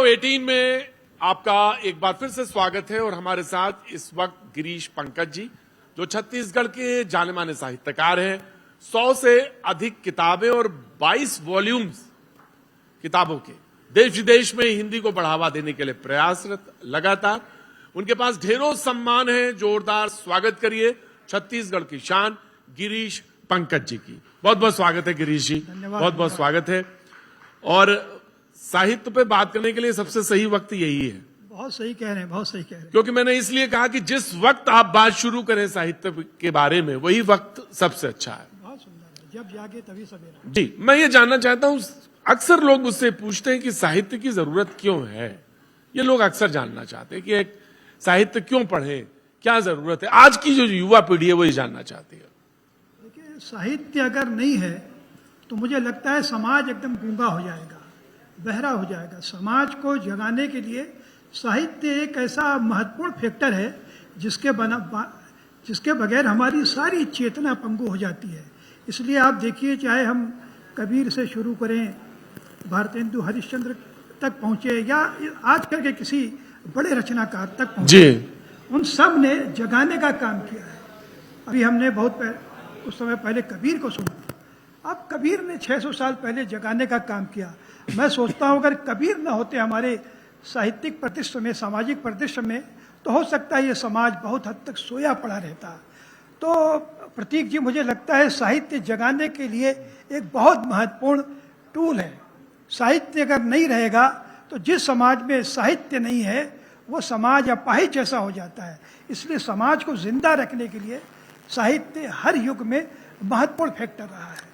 शो18 में आपका एक बार फिर से स्वागत है और हमारे साथ इस वक्त गिरीश पंकज जी, जो छत्तीसगढ़ के जाने माने साहित्यकार हैं। 100 से अधिक किताबें और 22 वॉल्यूम्स किताबों के देश विदेश में हिंदी को बढ़ावा देने के लिए प्रयासरत लगातार। उनके पास ढेरों सम्मान है। जोरदार स्वागत करिए छत्तीसगढ़ की शान गिरीश पंकज जी की। बहुत बहुत स्वागत है गिरीश जी, बहुत बहुत स्वागत है। और साहित्य पे बात करने के लिए सबसे सही वक्त यही है। बहुत सही कह रहे हैं, बहुत सही कह रहे हैं। क्योंकि मैंने इसलिए कहा कि जिस वक्त आप बात शुरू करें साहित्य के बारे में, वही वक्त सबसे अच्छा है। बहुत सुंदर है, जब जागे तभी सवेरा। जी, मैं ये जानना चाहता हूं, अक्सर लोग मुझसे पूछते हैं कि साहित्य की जरूरत क्यों है। ये लोग अक्सर जानना चाहते हैं कि एक साहित्य क्यों पढ़े, क्या जरूरत है। आज की जो युवा पीढ़ी है वो ये जानना चाहती है। देखिए, साहित्य अगर नहीं है तो मुझे लगता है समाज एकदम गूंगा हो जाएगा, बहरा हो जाएगा। समाज को जगाने के लिए साहित्य एक ऐसा महत्वपूर्ण फैक्टर है जिसके बगैर हमारी सारी चेतना पंगु हो जाती है। इसलिए आप देखिए, चाहे हम कबीर से शुरू करें, भारतेंदु हरिश्चंद्र तक पहुंचे, या आजकल के किसी बड़े रचनाकार तक पहुंचे, उन सब ने जगाने का काम किया है। अभी हमने कुछ समय पहले कबीर को सुना। अब कबीर ने 600 साल पहले जगाने का काम किया। मैं सोचता हूं अगर कबीर न होते हमारे साहित्यिक प्रतिष्ठा में, सामाजिक प्रतिष्ठा में, तो हो सकता है ये समाज बहुत हद तक सोया पड़ा रहता। तो प्रतीक जी, मुझे लगता है साहित्य जगाने के लिए एक बहुत महत्वपूर्ण टूल है। साहित्य अगर नहीं रहेगा तो जिस समाज में साहित्य नहीं है वो समाज अपाहिज जैसा हो जाता है। इसलिए समाज को जिंदा रखने के लिए साहित्य हर युग में महत्वपूर्ण फैक्टर रहा है।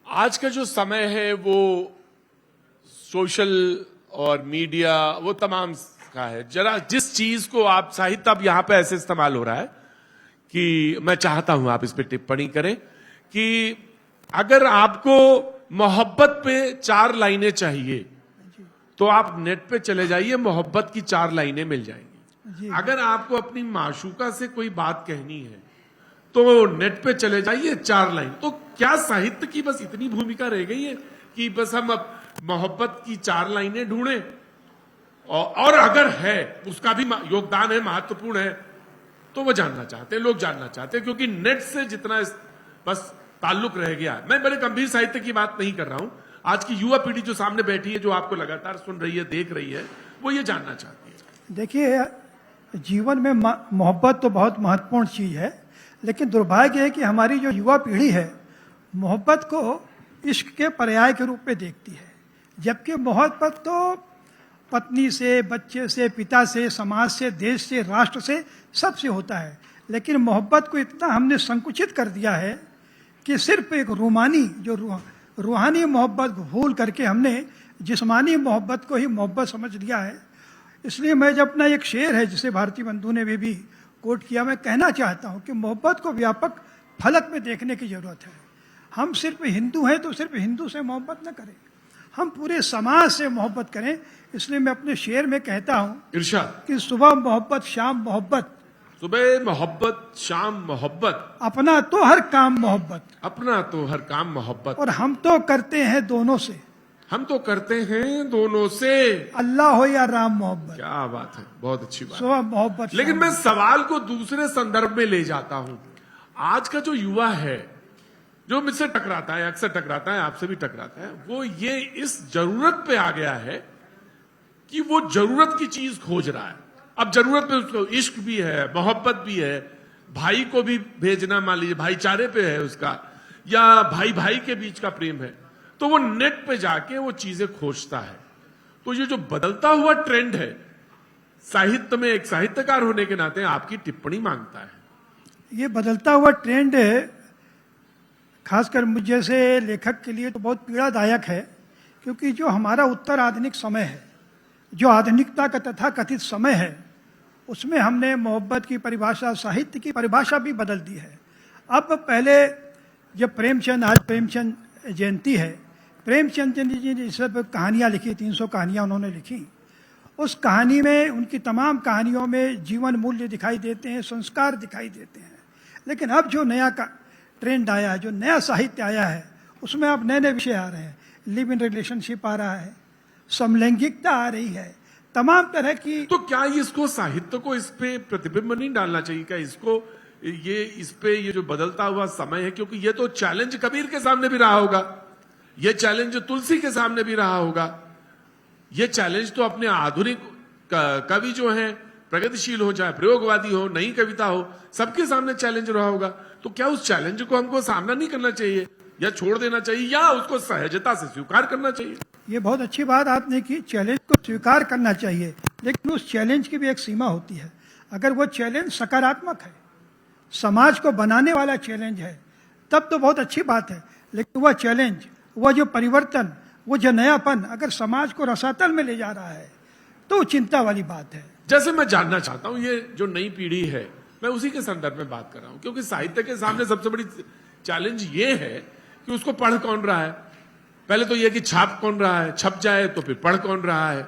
आज का जो समय है वो सोशल और मीडिया वो तमाम का है। जरा जिस चीज को आप साहित्य अब यहां पे ऐसे इस्तेमाल हो रहा है कि मैं चाहता हूं आप इस पे टिप्पणी करें कि अगर आपको मोहब्बत पे 4 लाइनें चाहिए तो आप नेट पे चले जाइए, मोहब्बत की 4 लाइनें मिल जाएंगी। अगर आपको अपनी माशूका से कोई बात कहनी है तो नेट पे चले जाइए, 4 लाइन। तो क्या साहित्य की बस इतनी भूमिका रह गई है कि बस हम अब मोहब्बत की 4 लाइनें ढूंढें? और अगर है, उसका भी योगदान है, महत्वपूर्ण है, तो वो जानना चाहते हैं, लोग जानना चाहते हैं। क्योंकि नेट से जितना बस ताल्लुक रह गया। मैं बड़े गंभीर साहित्य की बात नहीं कर रहा हूं। आज की युवा पीढ़ी जो सामने बैठी है, जो आपको लगातार सुन रही है, देख रही है, वो ये जानना चाहती है। देखिए, जीवन में मोहब्बत तो बहुत महत्वपूर्ण चीज है, लेकिन दुर्भाग्य है कि हमारी जो युवा पीढ़ी है मोहब्बत को इश्क के पर्याय के रूप में देखती है। जबकि मोहब्बत तो पत्नी से, बच्चे से, पिता से, समाज से, देश से, राष्ट्र से, सबसे होता है। लेकिन मोहब्बत को इतना हमने संकुचित कर दिया है कि सिर्फ एक रूहानी मोहब्बत भूल करके हमने जिस्मानी मोहब्बत को ही मोहब्बत समझ लिया है। इसलिए मैं जब अपना एक शेर है जिसे भारती बंधु ने भी कोट किया, मैं कहना चाहता हूं कि मोहब्बत को व्यापक फलक में देखने की जरूरत है। हम सिर्फ हिंदू हैं तो सिर्फ हिंदू से मोहब्बत न करें, हम पूरे समाज से मोहब्बत करें। इसलिए मैं अपने शेर में कहता हूं इरशाद कि सुबह मोहब्बत, शाम मोहब्बत, सुबह मोहब्बत, शाम मोहब्बत, अपना तो हर काम मोहब्बत, अपना तो हर काम मोहब्बत, और हम तो करते हैं दोनों से, हम तो करते हैं दोनों से, अल्लाह हो या राम मोहब्बत। क्या बात है, बहुत अच्छी बात। सुबह मोहब्बत। लेकिन मैं सवाल को दूसरे संदर्भ में ले जाता हूं। आज का जो युवा है, जो मुझसे टकराता है, अक्सर टकराता है, आपसे भी टकराता है, वो ये इस जरूरत पे आ गया है कि वो जरूरत की चीज खोज रहा है। अब जरूरत पे उसको इश्क भी है, मोहब्बत भी है, भाई को भी भेजना, मान लीजिए भाईचारे पे है उसका, या भाई भाई के बीच का प्रेम है, तो वो नेट पे जाके वो चीजें खोजता है। तो ये जो बदलता हुआ ट्रेंड है साहित्य में, एक साहित्यकार होने के नाते आपकी टिप्पणी मांगता है। ये बदलता हुआ ट्रेंड है, खासकर मुझ जैसे लेखक के लिए तो बहुत पीड़ादायक है। क्योंकि जो हमारा उत्तर आधुनिक समय है, जो आधुनिकता का तथाकथित समय है, उसमें हमने मोहब्बत की परिभाषा, साहित्य की परिभाषा भी बदल दी है। अब पहले जब प्रेमचंद, आज प्रेमचंद जयंती है, प्रेमचंद जी ने सब कहानियां लिखी, 300 कहानियां उन्होंने लिखी। उस कहानी में, उनकी तमाम कहानियों में जीवन मूल्य दिखाई देते हैं, संस्कार दिखाई देते हैं। लेकिन अब जो नया ट्रेंड आया है, जो नया साहित्य आया है, उसमें अब नए नए विषय आ रहे हैं। लिव इन रिलेशनशिप आ रहा है, समलैंगिकता आ रही है, तमाम तरह की। तो क्या इसको साहित्य को इस पे प्रतिबिंब नहीं डालना चाहिए? क्या इसको इस पे ये जो बदलता हुआ समय है, क्योंकि ये तो चैलेंज कबीर के सामने भी रहा होगा, ये चैलेंज तुलसी के सामने भी रहा होगा, ये चैलेंज तो अपने आधुनिक कवि जो हैं, प्रगतिशील हो चाहे प्रयोगवादी हो, नई कविता हो, सबके सामने चैलेंज रहा होगा। तो क्या उस चैलेंज को हमको सामना नहीं करना चाहिए, या छोड़ देना चाहिए, या उसको सहजता से स्वीकार करना चाहिए? ये बहुत अच्छी बात आपने की, चैलेंज को स्वीकार करना चाहिए, लेकिन उस चैलेंज की भी एक सीमा होती है। अगर वो चैलेंज सकारात्मक है, समाज को बनाने वाला चैलेंज है, तब तो बहुत अच्छी बात है। लेकिन वह चैलेंज, वह जो परिवर्तन, वो जो नयापन अगर समाज को रसातल में ले जा रहा है, तो चिंता वाली बात है। जैसे मैं जानना चाहता हूं, ये जो नई पीढ़ी है, मैं उसी के संदर्भ में बात कर रहा हूं, क्योंकि साहित्य के सामने सबसे बड़ी चैलेंज ये है कि उसको पढ़ कौन रहा है। पहले तो यह कि छाप कौन रहा है, छप जाए तो फिर पढ़ कौन रहा है।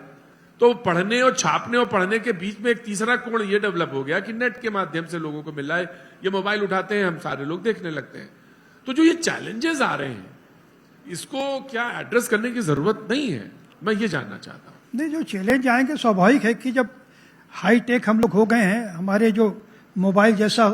तो पढ़ने और छापने और पढ़ने के बीच में एक तीसरा कोण यह डेवलप हो गया कि नेट के माध्यम से लोगों को मिल रहा है, ये मोबाइल उठाते हैं, हम सारे लोग देखने लगते हैं। तो जो ये चैलेंजेस आ रहे हैं, इसको क्या एड्रेस करने की जरूरत नहीं है? मैं ये जानना चाहता हूं। नहीं, जो चैलेंज आएंगे स्वाभाविक है कि जब हाईटेक हम लोग हो गए हैं, हमारे जो मोबाइल जैसा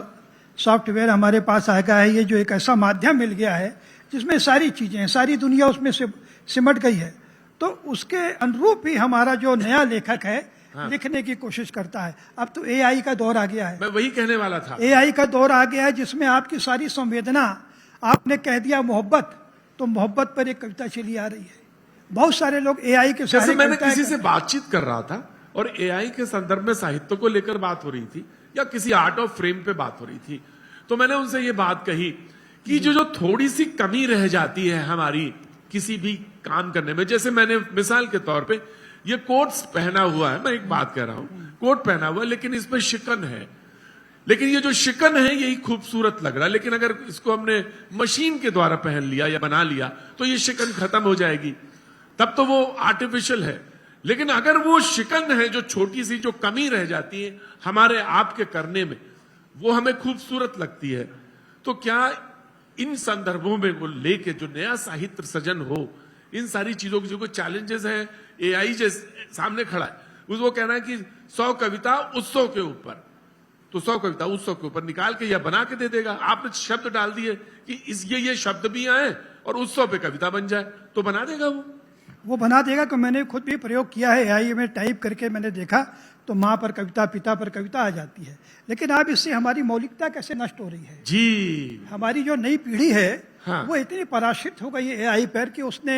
सॉफ्टवेयर हमारे पास आ गया है, ये जो एक ऐसा माध्यम मिल गया है जिसमें सारी चीजें, सारी दुनिया उसमें से सिमट गई है, तो उसके अनुरूप ही हमारा जो नया लेखक है लिखने की कोशिश करता है। अब तो एआई का दौर आ गया है, मैं वही कहने वाला था। एआई का दौर आ गया है जिसमें आपकी सारी संवेदना, आपने कह दिया मोहब्बत, तो मोहब्बत पर एक कविता चली आ रही है। बहुत सारे लोग एआई के जैसे मैंने किसी से बातचीत कर रहा था और एआई के संदर्भ में साहित्य को लेकर बात हो रही थी, या किसी आर्ट ऑफ फ्रेम पे बात हो रही थी, तो मैंने उनसे ये बात कही कि जो थोड़ी सी कमी रह जाती है हमारी किसी भी काम करने में, जैसे मैंने मिसाल के तौर पे ये कोट्स पहना हुआ है, मैं एक बात कह रहा हूं, कोट पहना हुआ है लेकिन इसमें शिकन है, लेकिन ये जो शिकन है यही खूबसूरत लग रहा है, लेकिन अगर इसको हमने मशीन के द्वारा पहन लिया या बना लिया तो ये शिकन खत्म हो जाएगी, तब तो वो आर्टिफिशियल है। लेकिन अगर वो शिकन है, जो छोटी सी जो कमी रह जाती है हमारे आप के करने में, वो हमें खूबसूरत लगती है। तो क्या इन संदर्भों में वो लेके जो नया साहित्य सृजन हो, इन सारी चीजों की जो कोई चैलेंजेस हैं, एआई जैसे सामने खड़ा है, उसको कहना है कि 100 कविता उत्सव के ऊपर, तो 100 कविता उत्सव के ऊपर निकाल के या बना के दे देगा। आपने शब्द डाल दिए कि ये शब्द भी आए और उत्सव पे कविता बन जाए, तो बना देगा वो बना देगा। कि मैंने खुद भी प्रयोग किया है, एआई में टाइप करके मैंने देखा, तो माँ पर कविता, पिता पर कविता आ जाती है। लेकिन अब इससे हमारी मौलिकता कैसे नष्ट हो रही है जी। हमारी जो नई पीढ़ी है, हाँ। वो इतनी पराश्रित हो गई है एआई पर कि उसने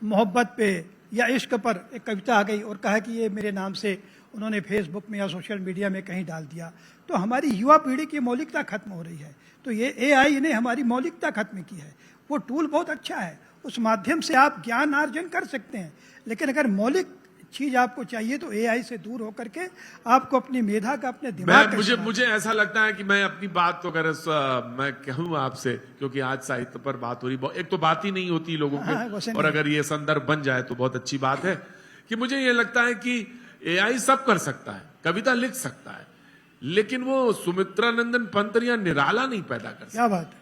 मोहब्बत पे या इश्क पर एक कविता आ गई और कहा कि ये मेरे नाम से उन्होंने फेसबुक में या सोशल मीडिया में कहीं डाल दिया। तो हमारी युवा पीढ़ी की मौलिकता खत्म हो रही है। तो ये एआई ने हमारी मौलिकता खत्म की है। वो टूल बहुत अच्छा है, उस माध्यम से आप ज्ञान अर्जन कर सकते हैं, लेकिन अगर मौलिक चीज आपको चाहिए तो एआई से दूर होकर के आपको अपनी मेधा का, अपने दिमाग का मुझे ऐसा लगता है कि मैं अपनी बात तो अगर मैं कहूँ आपसे, क्योंकि आज साहित्य पर बात हो रही, एक तो बात ही नहीं होती लोगों की, और अगर ये संदर्भ बन जाए तो बहुत अच्छी बात है। कि मुझे ये लगता है कि एआई सब कर सकता है, कविता लिख सकता है, लेकिन वो सुमित्रानंदन पंत या निराला नहीं पैदा कर सकता। क्या बात है,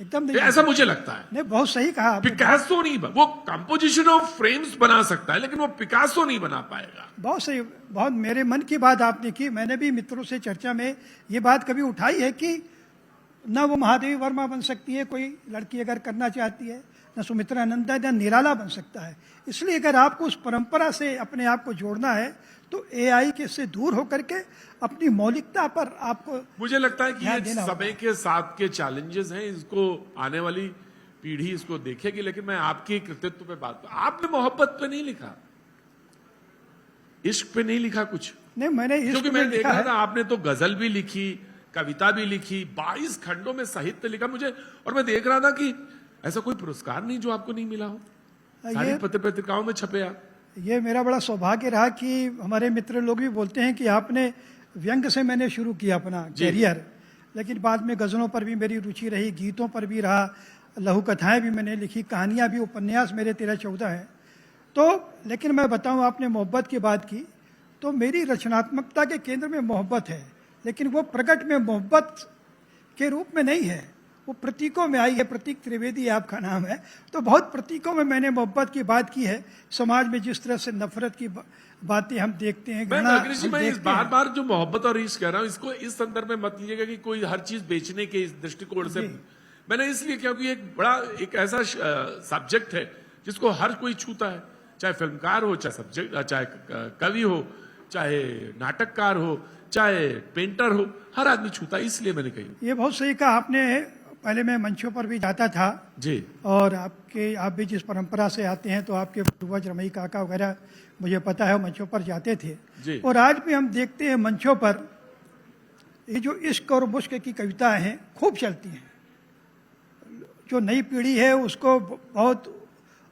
एकदम ऐसा मुझे लगता है। नहीं, बहुत सही कहा। पिकासो नहीं, वो कंपोजिशन ऑफ फ्रेम्स बना सकता है, लेकिन वो पिकासो नहीं बना पाएगा। बहुत सही, बहुत मेरे मन की बात आपने की। मैंने भी मित्रों से चर्चा में ये बात कभी उठाई है कि न वो महादेवी वर्मा बन सकती है कोई लड़की अगर करना चाहती है, न सुमित्रानंदा या निराला बन सकता है। इसलिए अगर आपको उस परंपरा से अपने आप को जोड़ना है तो एआई के से दूर होकर के अपनी मौलिकता पर आपको, मुझे लगता है कि ये समय के साथ के चैलेंजेस हैं, इसको आने वाली पीढ़ी इसको देखेगी। लेकिन मैं आपके कृतित्व पे बात, आपने मोहब्बत पे नहीं लिखा, इश्क पे नहीं लिखा कुछ। नहीं, मैंने क्योंकि मैं देख रहा था आपने तो गजल भी लिखी, कविता भी लिखी, 22 खंडों में साहित्य लिखा मुझे, और मैं देख रहा था कि ऐसा कोई पुरस्कार नहीं जो आपको नहीं मिला हो, सारी पत्र पत्रिकाओं में छपे आप। ये मेरा बड़ा सौभाग्य रहा कि हमारे मित्र लोग भी बोलते हैं कि आपने व्यंग से मैंने शुरू किया अपना कैरियर, लेकिन बाद में गजलों पर भी मेरी रुचि रही, गीतों पर भी रहा, लघु कथाएं भी मैंने लिखी, कहानियां भी, उपन्यास मेरे 13-14 हैं। तो लेकिन मैं बताऊं, आपने मोहब्बत की बात की, तो मेरी रचनात्मकता के केंद्र में मोहब्बत है, लेकिन वो प्रकट में मोहब्बत के रूप में नहीं है, वो प्रतीकों में आई है। प्रतीक त्रिवेदी आपका नाम है। तो बहुत प्रतीकों में मैंने मोहब्बत की बात की है। समाज में जिस तरह से नफरत की बातें हम देखते हैं, मैं घृणा अग्निश जी, हम मैं इस देखते हैं। बार बार जो मोहब्बत और इश्क कह रहा हूं, इसको इस संदर्भ में मत लीजिएगा कि कोई हर चीज बेचने के इस दृष्टिकोण से। मैंने इसलिए, क्योंकि एक ऐसा सब्जेक्ट है जिसको हर कोई छूता है, चाहे फिल्मकार हो, चाहे कवि हो, चाहे नाटककार हो, चाहे पेंटर हो, हर आदमी छूता है, इसलिए मैंने कही। ये बहुत सही कहा आपने। पहले मैं मंचों पर भी जाता था जी, और आप भी जिस परंपरा से आते हैं, तो आपके पूर्वज रमई काका वगैरह मुझे पता है मंचों पर जाते थे। जी। और आज भी हम देखते हैं मंचों पर ये जो इश्क और मुश्क की कविताएं हैं खूब चलती हैं। जो नई पीढ़ी है उसको बहुत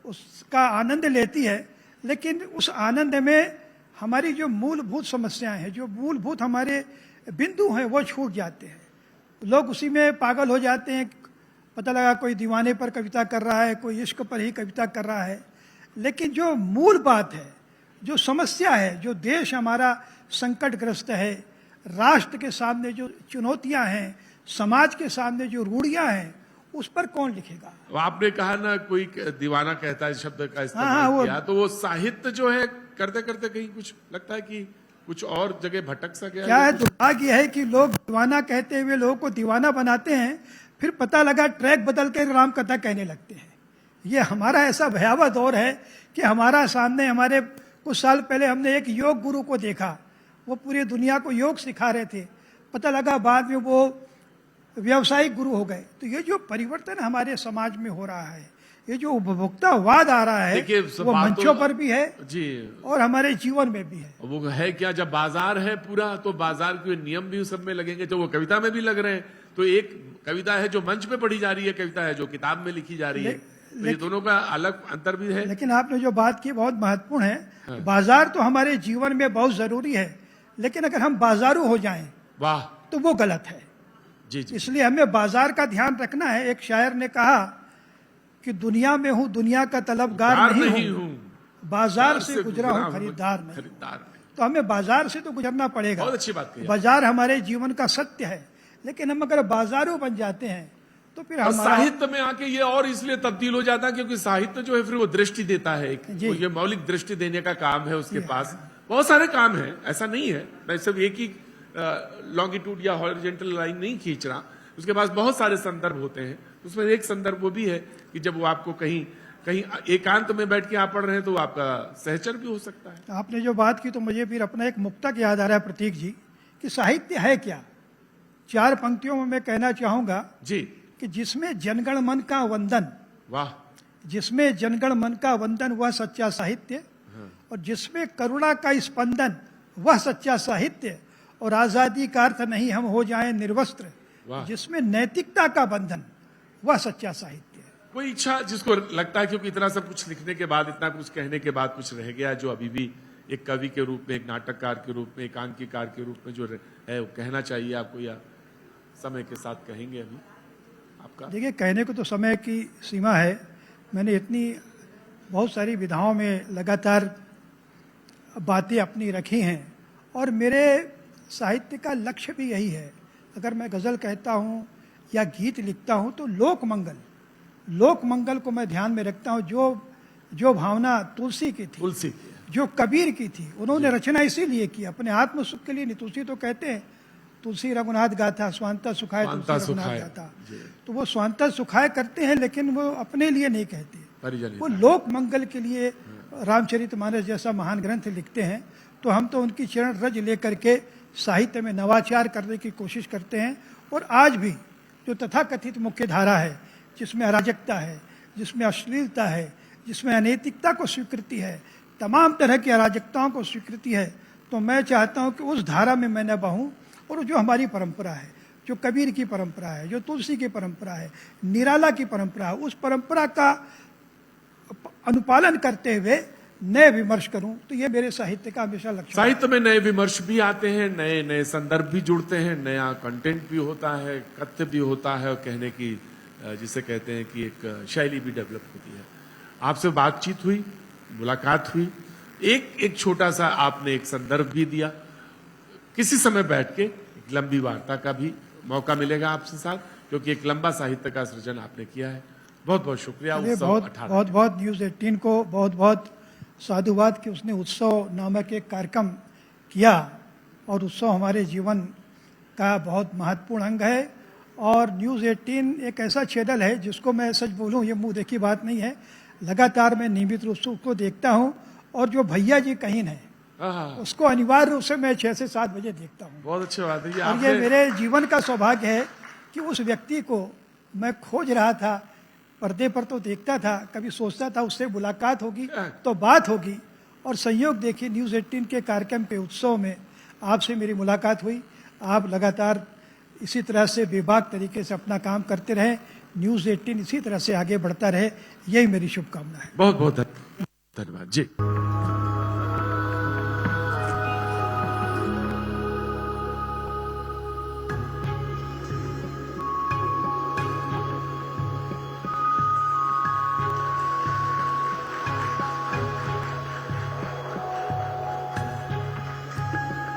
उसका आनंद लेती है, लेकिन उस आनंद में हमारी जो मूलभूत समस्याएं हैं, जो मूलभूत हमारे बिंदु हैं, वो छूट जाते हैं। लोग उसी में पागल हो जाते हैं। पता लगा कोई दीवाने पर कविता कर रहा है, कोई इश्क पर ही कविता कर रहा है, लेकिन जो मूल बात है, जो समस्या है, जो देश हमारा संकटग्रस्त है, राष्ट्र के सामने जो चुनौतियां हैं, समाज के सामने जो रूढ़ियां हैं, उस पर कौन लिखेगा? आपने कहा ना कोई दीवाना कहता है शब्द का हाँ, इस्तेमाल किया, तो वो साहित्य जो है करते करते कहीं कुछ लगता है कि कुछ और जगह भटक सा गया। क्या है, दुर्भाग्य है कि लोग दीवाना कहते हुए लोगों को दीवाना बनाते हैं, फिर पता लगा ट्रैक बदल के राम कथा कहने लगते हैं। ये हमारा ऐसा भयावह दौर है कि हमारा सामने, हमारे कुछ साल पहले हमने एक योग गुरु को देखा, वो पूरी दुनिया को योग सिखा रहे थे। पता लगा बाद में वो व्यावसायिक गुरु हो गए। तो ये जो परिवर्तन हमारे समाज में हो रहा है, ये जो उपभोक्तावाद आ रहा है, वो मंचों पर भी है जी, और हमारे जीवन में भी है। वो है क्या, जब बाजार है पूरा, तो बाजार के नियम भी उस सब में लगेंगे, तो वो कविता में भी लग रहे हैं। तो एक कविता है जो मंच पे पढ़ी जा रही है, कविता है जो किताब में लिखी जा रही है। तो ये दोनों का अलग अंतर भी है। लेकिन आपने जो बात की बहुत महत्वपूर्ण है। बाजार तो हमारे जीवन में बहुत जरूरी है, लेकिन अगर हम बाजारू हो जाएं, वाह, तो वो गलत है। जी जी। इसलिए हमें बाजार का ध्यान रखना है। एक शायर ने कहा कि दुनिया में हूं, दुनिया का तलबगार नहीं हूं, बाजार से गुजरा हूं, खरीदार नहीं। तो हमें बाजार से तो गुजरना पड़ेगा। बहुत अच्छी बात कही। बाजार हमारे जीवन का सत्य है, लेकिन हम अगर बाजारू बन जाते हैं तो फिर और हमारा साहित्य में आके ये और इसलिए तब्दील हो जाता है क्योंकि साहित्य जो है फिर वो दृष्टि देता है, जी। ये मौलिक दृष्टि देने का काम है उसके पास। बहुत सारे काम है, ऐसा नहीं है, मैं सिर्फ एक ही लॉन्गिट्यूड या हॉरिजॉन्टल लाइन नहीं खींच रहा। उसके पास बहुत सारे संदर्भ होते हैं। उसमें एक संदर्भ वो भी है कि जब वो आपको कहीं कहीं एकांत में बैठ के आप पढ़ रहे हैं, तो आपका सहचर भी हो सकता है। आपने जो बात की तो मुझे फिर अपना एक मुक्तक याद आ रहा है प्रतीक जी, कि साहित्य है क्या। 4 पंक्तियों में मैं कहना चाहूंगा जी, कि जिसमें जनगण मन का वंदन, वाह, जिसमें जनगण मन का वंदन वह सच्चा साहित्य, और जिसमें करुणा का स्पंदन वह सच्चा साहित्य, और आजादी का अर्थ नहीं हम हो जाएं निर्वस्त्र, जिसमें नैतिकता का बंधन वह सच्चा साहित्य है। कोई इच्छा जिसको लगता है क्योंकि इतना सब कुछ लिखने के बाद, इतना कुछ कहने के बाद कुछ रह गया जो अभी भी एक कवि के रूप में, एक नाटककार के रूप में, एक आंकिकार के रूप में जो है वो कहना चाहिए आपको, या समय के साथ कहेंगे अभी आपका? देखिए, कहने को तो समय की सीमा है। मैंने इतनी बहुत सारी विधाओं में लगातार बातें अपनी रखी हैं, और मेरे साहित्य का लक्ष्य भी यही है। अगर मैं गज़ल कहता हूँ या गीत लिखता हूँ तो लोक मंगल को मैं ध्यान में रखता हूँ। जो भावना तुलसी की थी, जो कबीर की थी, उन्होंने रचना इसीलिए की, अपने आत्म सुख के लिए नहीं। तुलसी तो कहते हैं तुलसी रघुनाथ गाथा, स्वांतः सुखाय तुलसी रघुनाथ गाथा। तो वो स्वांतः सुखाय करते हैं, लेकिन वो अपने लिए नहीं कहते, वो लोक मंगल के लिए रामचरितमानस जैसा महान ग्रंथ लिखते हैं। तो हम तो उनकी चरण रज लेकर के साहित्य में नवाचार करने की कोशिश करते हैं। और आज भी जो तथाकथित मुख्य धारा है, जिसमें अराजकता है, जिसमें अश्लीलता है, जिसमें अनैतिकता को स्वीकृति है, तमाम तरह की अराजकताओं को स्वीकृति है, तो मैं चाहता हूं कि उस धारा में मैं न बहूं। और जो हमारी परंपरा है, जो कबीर की परंपरा है, जो तुलसी की परंपरा है, निराला की परंपरा है, उस परंपरा का अनुपालन करते हुए नए विमर्श करूं। तो ये मेरे साहित्य का हमेशा लक्ष्य है। साहित्य में नए विमर्श भी आते हैं, नए नए संदर्भ भी जुड़ते हैं, नया कंटेंट भी होता है, कथ्य भी होता है, और कहने की जिसे कहते हैं कि एक शैली भी डेवलप होती है। आपसे बातचीत हुई, मुलाकात हुई, एक छोटा सा आपने एक संदर्भ भी दिया। किसी समय बैठ के लंबी वार्ता का भी मौका मिलेगा आपसे साथ, क्योंकि एक लंबा साहित्य का सृजन आपने किया है। बहुत बहुत शुक्रिया। चलिए, उत्सव बहुत 18 बहुत बहुत न्यूज़ 18 को बहुत बहुत साधुवाद कि उसने उत्सव नामक एक कार्यक्रम किया, और उत्सव हमारे जीवन का बहुत महत्वपूर्ण अंग है। और न्यूज़ 18 एक ऐसा चैनल है जिसको मैं सच बोलूं, ये मुंह देखी बात नहीं है, लगातार मैं नियमित रूप से उसको देखता हूं। और जो भैया जी कहीं है हाँ, उसको अनिवार्य रूप से मैं 6 से 7 बजे देखता हूं। बहुत अच्छी बात है। और ये आपने मेरे जीवन का सौभाग्य है कि उस व्यक्ति को मैं खोज रहा था, पर्दे पर तो देखता था, कभी सोचता था उससे मुलाकात होगी तो बात होगी, और संयोग देखिए न्यूज़ 18 के कार्यक्रम पे उत्सव में आपसे मेरी मुलाकात हुई। आप लगातार इसी तरह से बेबाक तरीके से अपना काम करते रहे, न्यूज़ 18 इसी तरह से आगे बढ़ता रहे, यही मेरी शुभकामना है। बहुत बहुत धन्यवाद जी।